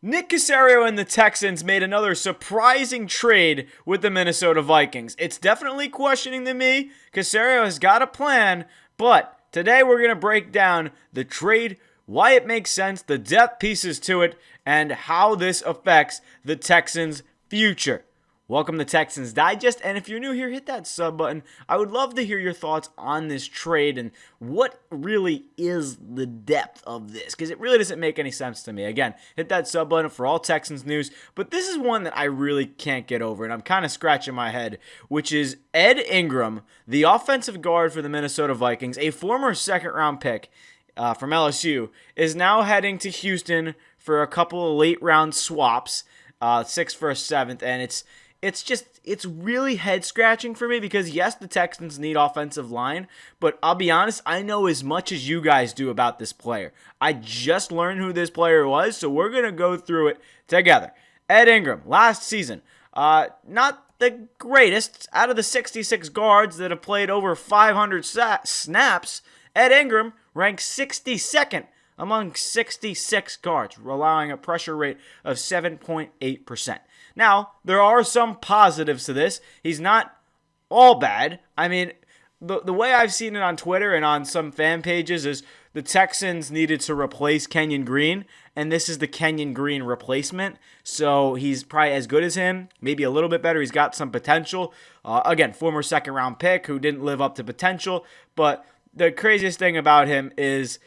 Nick Caserio and the Texans made another surprising trade with the Minnesota Vikings. It's definitely questioning to me. Caserio has got a plan, but today we're going to break down the trade, why it makes sense, the depth pieces to it, and how this affects the Texans' future. Welcome to Texans Digest, and if you're new here, hit that sub button. I would love to hear your thoughts on this trade and what really is the depth of this, because it really doesn't make any sense to me. Again, hit that sub button for all Texans news, but this is one that I really can't get over, and I'm kind of scratching my head, which is Ed Ingram, the offensive guard for the Minnesota Vikings, a former second-round pick from LSU, is now heading to Houston for a couple of late-round swaps, 6th for a 7th, and it's really head scratching for me because yes, the Texans need offensive line, but I'll be honest, I know as much as you guys do about this player. I just learned who this player was, so we're going to go through it together. Ed Ingram, last season, not the greatest. Out of the 66 guards that have played over 500 snaps, Ed Ingram ranks 62nd among 66 guards, allowing a pressure rate of 7.8%. Now, there are some positives to this. He's not all bad. I mean, the way I've seen it on Twitter and on some fan pages is the Texans needed to replace Kenyon Green, and this is the Kenyon Green replacement. So he's probably as good as him, maybe a little bit better. He's got some potential. Again, former second-round pick who didn't live up to potential. But the craziest thing about him is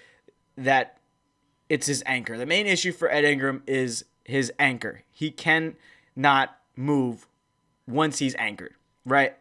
that it's his anchor. The main issue for Ed Ingram is his anchor. He can not move once he's anchored, right?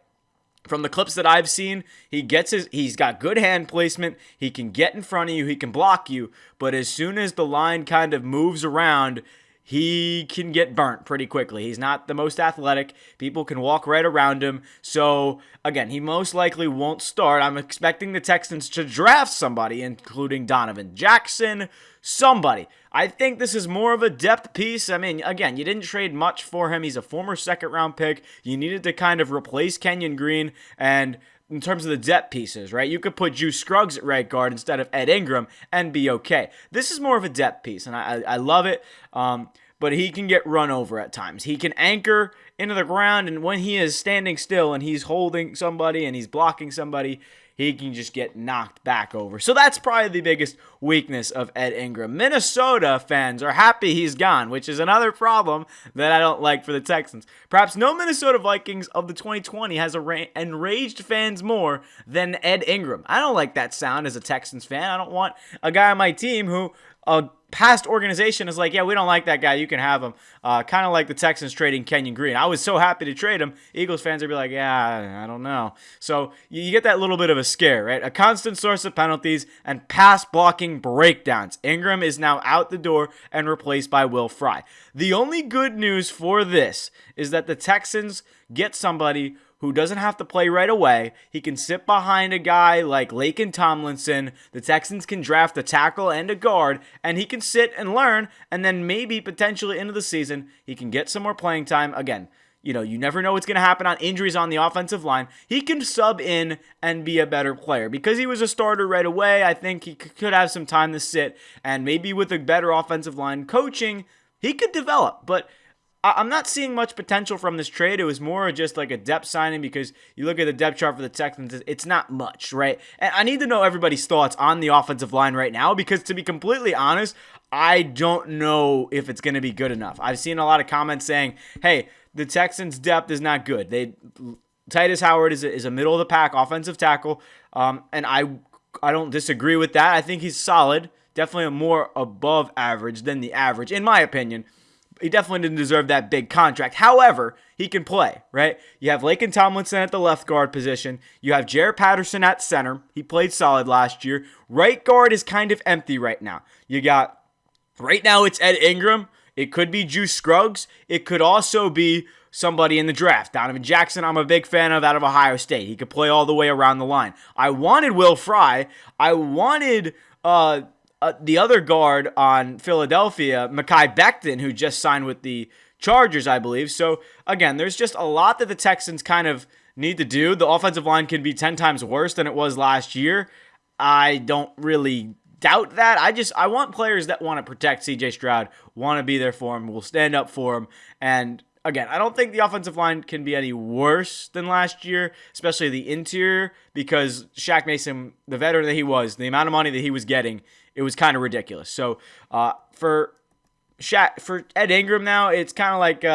From the clips that I've seen, he's got good hand placement, he can get in front of you, he can block you, but as soon as the line kind of moves around, he can get burnt pretty quickly. He's not the most athletic. People can walk right around him. So, again, he most likely won't start. I'm expecting the Texans to draft somebody, including Donovan Jackson, somebody. I think this is more of a depth piece. I mean, again, you didn't trade much for him. He's a former second-round pick. You needed to kind of replace Kenyon Green, and in terms of the depth pieces, right? You could put Juice Scruggs at right guard instead of Ed Ingram and be okay. This is more of a depth piece, and I love it, but he can get run over at times. He can anchor into the ground, and when he is standing still and he's holding somebody and he's blocking somebody, he can just get knocked back over. So that's probably the biggest weakness of Ed Ingram. Minnesota fans are happy he's gone, which is another problem that I don't like for the Texans. Perhaps no Minnesota Vikings of the 2020 has enraged fans more than Ed Ingram. I don't like that sound as a Texans fan. I don't want a guy on my team who past organization is like, yeah, we don't like that guy. You can have him. Kind of like the Texans trading Kenyon Green. I was so happy to trade him. Eagles fans would be like, yeah, I don't know. So you get that little bit of a scare, right? A constant source of penalties and pass blocking breakdowns. Ingram is now out the door and replaced by Will Fry. The only good news for this is that the Texans get somebody who doesn't have to play right away. He can sit behind a guy like Laken Tomlinson. The Texans can draft a tackle and a guard, and he can sit and learn, and then maybe potentially into the season, he can get some more playing time. Again, you never know what's going to happen on injuries on the offensive line. He can sub in and be a better player. Because he was a starter right away, I think he could have some time to sit, and maybe with a better offensive line coaching, he could develop. But I'm not seeing much potential from this trade. It was more just like a depth signing because you look at the depth chart for the Texans, it's not much, right? And I need to know everybody's thoughts on the offensive line right now because to be completely honest, I don't know if it's going to be good enough. I've seen a lot of comments saying, hey, the Texans' depth is not good. Titus Howard is a middle-of-the-pack offensive tackle, and I don't disagree with that. I think he's solid, definitely more above average than the average, in my opinion. He definitely didn't deserve that big contract. However, he can play, right? You have Laken Tomlinson at the left guard position. You have Jared Patterson at center. He played solid last year. Right guard is kind of empty right now. Right now it's Ed Ingram. It could be Juice Scruggs. It could also be somebody in the draft. Donovan Jackson, I'm a big fan of out of Ohio State. He could play all the way around the line. I wanted Will Fry. I wanted the other guard on Philadelphia, Mekhi Becton, who just signed with the Chargers, I believe. So, again, there's just a lot that the Texans kind of need to do. The offensive line can be 10 times worse than it was last year. I don't really doubt that. I want players that want to protect CJ Stroud, want to be there for him, will stand up for him. And again, I don't think the offensive line can be any worse than last year, especially the interior, because Shaq Mason, the veteran that he was, the amount of money that he was getting, it was kind of ridiculous. So for Ed Ingram now, it's kind of like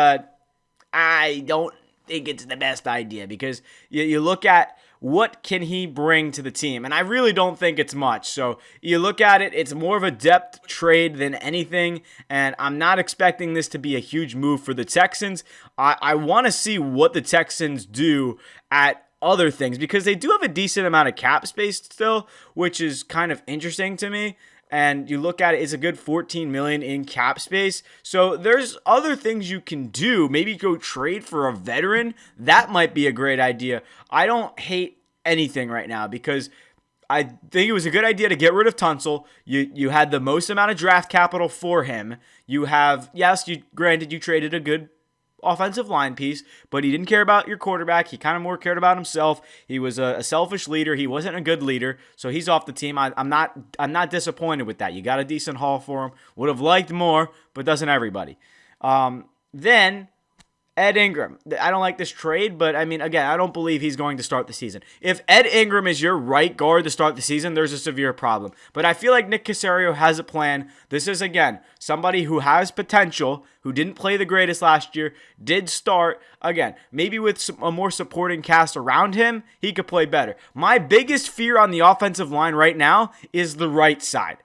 I don't think it's the best idea, because you look at what can he bring to the team, and I really don't think it's much. So you look at it, it's more of a depth trade than anything, and I'm not expecting this to be a huge move for the Texans. I want to see what the Texans do at other things, because they do have a decent amount of cap space still, which is kind of interesting to me. And you look at it, it's a good $14 million in cap space. So there's other things you can do. Maybe go trade for a veteran. That might be a great idea. I don't hate anything right now, because I think it was a good idea to get rid of Tunsil. You had the most amount of draft capital for him. Granted, you traded a good offensive line piece, but he didn't care about your quarterback. He kind of more cared about himself. He was a selfish leader. He wasn't a good leader, so he's off the team. I'm not disappointed with that. You got a decent haul for him. Would have liked more, but doesn't everybody? Then Ed Ingram. I don't like this trade, but I mean, again, I don't believe he's going to start the season. If Ed Ingram is your right guard to start the season, there's a severe problem. But I feel like Nick Caserio has a plan. This is, again, somebody who has potential, who didn't play the greatest last year, did start. Again, maybe with a more supporting cast around him, he could play better. My biggest fear on the offensive line right now is the right side.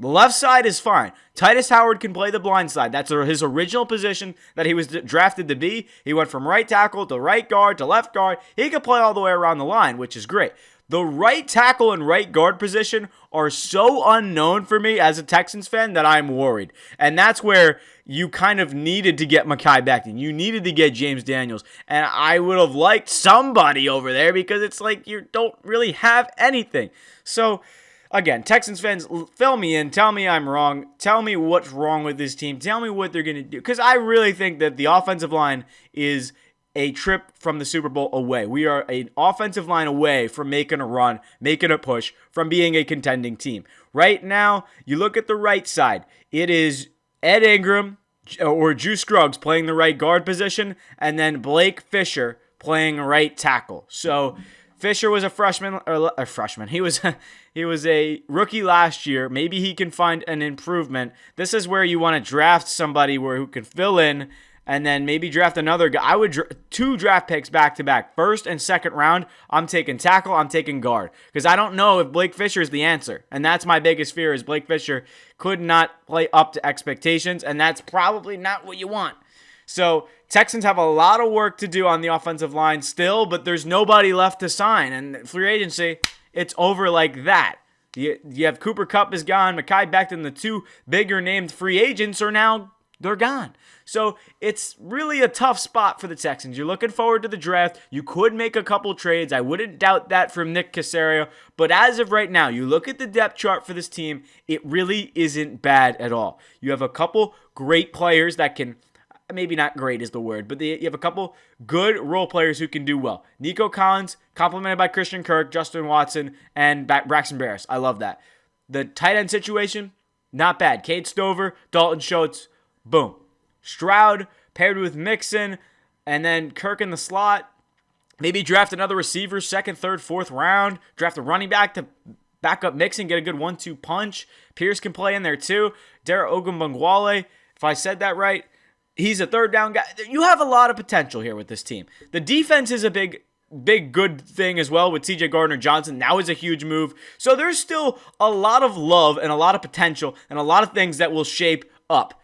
The left side is fine. Titus Howard can play the blind side. That's his original position that he was drafted to be. He went from right tackle to right guard to left guard. He could play all the way around the line, which is great. The right tackle and right guard position are so unknown for me as a Texans fan that I'm worried. And that's where you kind of needed to get Mekhi Becton. You needed to get James Daniels. And I would have liked somebody over there, because it's like you don't really have anything. So again, Texans fans, fill me in. Tell me I'm wrong. Tell me what's wrong with this team. Tell me what they're going to do. Because I really think that the offensive line is a trip from the Super Bowl away. We are an offensive line away from making a run, making a push, from being a contending team. Right now, you look at the right side. It is Ed Ingram or Juice Scruggs playing the right guard position, and then Blake Fisher playing right tackle. So Fisher was a freshman. He was a rookie last year. Maybe he can find an improvement. This is where you want to draft somebody who can fill in, and then maybe draft another guy. I would two draft picks back to back, first and second round. I'm taking tackle. I'm taking guard, because I don't know if Blake Fisher is the answer, and that's my biggest fear. Is Blake Fisher could not play up to expectations, and that's probably not what you want. So Texans have a lot of work to do on the offensive line still, but there's nobody left to sign. And free agency, it's over like that. You have Cooper Kupp is gone. Mekhi Becton, the two bigger named free agents, they're gone. So it's really a tough spot for the Texans. You're looking forward to the draft. You could make a couple trades. I wouldn't doubt that from Nick Caserio. But as of right now, you look at the depth chart for this team, it really isn't bad at all. You have a couple great players that can, maybe not great is the word, but you have a couple good role players who can do well. Nico Collins, complemented by Christian Kirk, Justin Watson, and Braxton Barris. I love that. The tight end situation, not bad. Cade Stover, Dalton Schultz, boom. Stroud paired with Mixon, and then Kirk in the slot. Maybe draft another receiver, second, third, fourth round. Draft a running back to back up Mixon, get a good 1-2 punch. Pierce can play in there too. Dara Ogunbowale, if I said that right. He's a third down guy. You have a lot of potential here with this team. The defense is a big good thing as well with CJ Gardner-Johnson. Now is a huge move. So there's still a lot of love and a lot of potential and a lot of things that will shape up.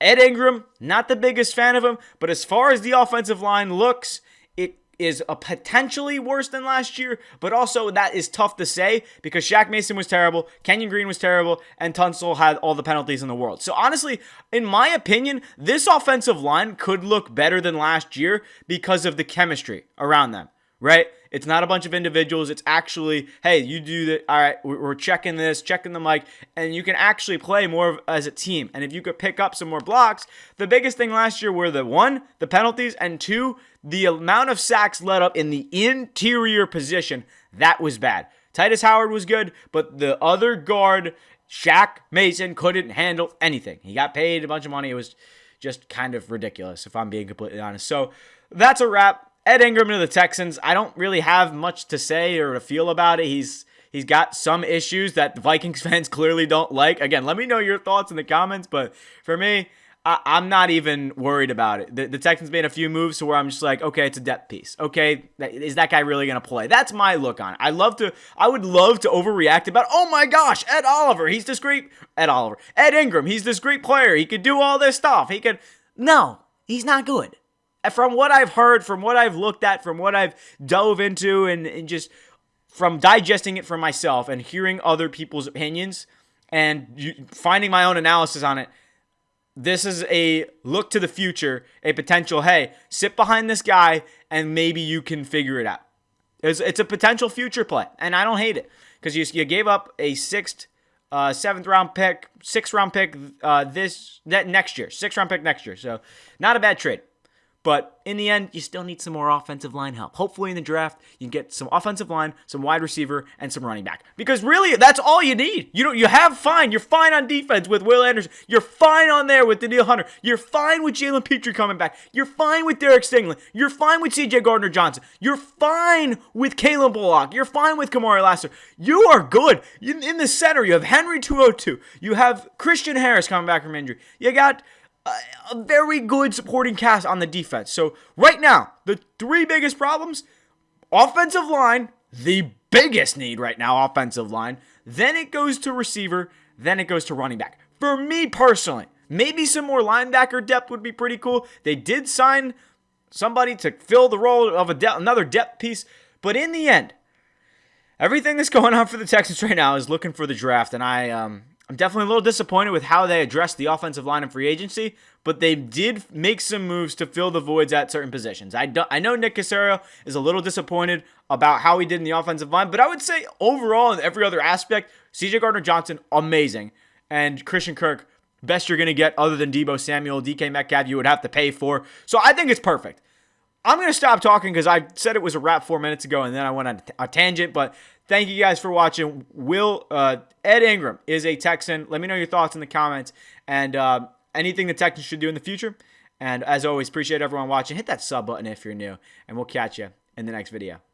Ed Ingram, not the biggest fan of him, but as far as the offensive line looks, it is a potentially worse than last year, but also that is tough to say because Shaq Mason was terrible, Kenyon Green was terrible, and Tunsil had all the penalties in the world. So honestly, in my opinion, this offensive line could look better than last year because of the chemistry around them, right? It's not a bunch of individuals. It's actually, hey, you do that. All right, we're checking this, checking the mic, and you can actually play more as a team. And if you could pick up some more blocks, the biggest thing last year were the penalties, and two, the amount of sacks let up in the interior position. That was bad. Titus Howard was good, but the other guard Shaq Mason couldn't handle anything. He got paid a bunch of money. It was just kind of ridiculous, if I'm being completely honest. So that's a wrap. Ed Ingram to the Texans. I don't really have much to say or to feel about it. He's got some issues that the Vikings fans clearly don't like. Again, let me know your thoughts in the comments. But for me, I'm not even worried about it. The Texans made a few moves to where I'm just like, okay, it's a depth piece. Okay, is that guy really going to play? That's my look on it. I would love to overreact about, oh my gosh, Ed Oliver, he's this great. Ed Ingram, he's this great player. He could do all this stuff. No, he's not good. From what I've heard, from what I've looked at, from what I've dove into, and just from digesting it for myself and hearing other people's opinions and finding my own analysis on it, this is a look to the future, a potential, hey, sit behind this guy and maybe you can figure it out. It's a potential future play, and I don't hate it because you gave up a seventh round pick, sixth round pick next year, sixth round pick next year. So not a bad trade. But in the end, you still need some more offensive line help. Hopefully in the draft, you can get some offensive line, some wide receiver, and some running back. Because really, that's all you need. You're fine on defense with Will Anderson. You're fine on there with Danielle Hunter. You're fine with Jalen Pitre coming back. You're fine with Derek Stingley. You're fine with C.J. Gardner-Johnson. You're fine with Kalen Bullock. You're fine with Kamari Lassiter. You are good. In the center, you have Henry 202. You have Christian Harris coming back from injury. You got a very good supporting cast on the defense. So right now, the three biggest problems, offensive line, the biggest need right now, offensive line. Then it goes to receiver. Then it goes to running back. For me personally, maybe some more linebacker depth would be pretty cool. They did sign somebody to fill the role of another depth piece. But in the end, everything that's going on for the Texans right now is looking for the draft. And I'm definitely a little disappointed with how they addressed the offensive line in free agency, but they did make some moves to fill the voids at certain positions. I know Nick Caserio is a little disappointed about how he did in the offensive line, but I would say overall in every other aspect, C.J. Gardner-Johnson, amazing. And Christian Kirk, best you're going to get other than Deebo Samuel, DK Metcalf, you would have to pay for. So I think it's perfect. I'm going to stop talking because I said it was a wrap 4 minutes ago, and then I went on a tangent, but thank you guys for watching. Ed Ingram is a Texan. Let me know your thoughts in the comments and anything the Texans should do in the future. And as always, appreciate everyone watching. Hit that sub button if you're new, and we'll catch you in the next video.